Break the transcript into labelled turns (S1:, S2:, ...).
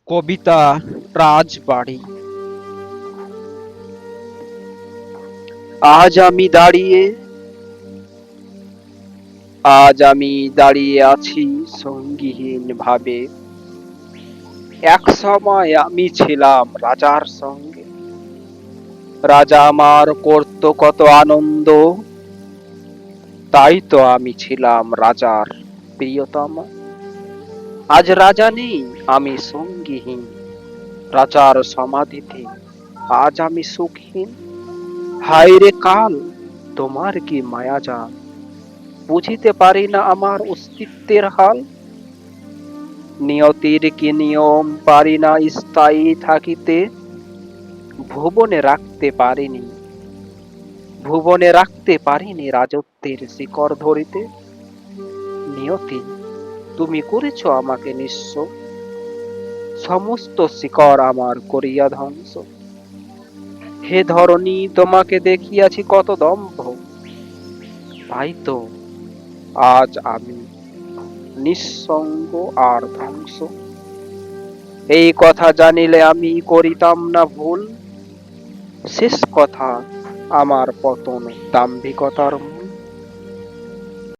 S1: কবিতা রাজবাড়ি। আজ আমি দাঁড়িয়ে আজ আমি দাঁড়িয়ে আছি সঙ্গীহীন ভাবে। এক সময় আমি ছিলাম রাজার সঙ্গে। রাজা আমার করত কত আনন্দ, তাই তো আমি ছিলাম রাজার প্রিয়তমা। আজ রাজা নেই, আমি সঙ্গীহীন। রাজার সমাধিতে আজ আমি সুখহীন। হায় রে কাল, তোমার কি মায়াজাল, বুঝিতে পারি না আমার অস্তিত্বের হাল। নিয়তির কি নিয়ম, পারি না স্থায়ী থাকিতে। ভুবনে রাখতে পারিনি ভুবনে রাখতে পারিনি রাজত্বের শিকড় ধরিতে। নিয়তি, তুমি করেছ আমাকে নিঃস্ব, সমস্ত শিকড় আমার করিয়া ধ্বংস। হে ধরণী, তোমাকে দেখিয়াছি কত দম্ভ, তাই তো আজ আমি নিঃসঙ্গ আর ধ্বংস। এই কথা জানিলে আমি করিতাম না ভুল। শেষ কথা আমার পতন দাম্ভিকতার মূল।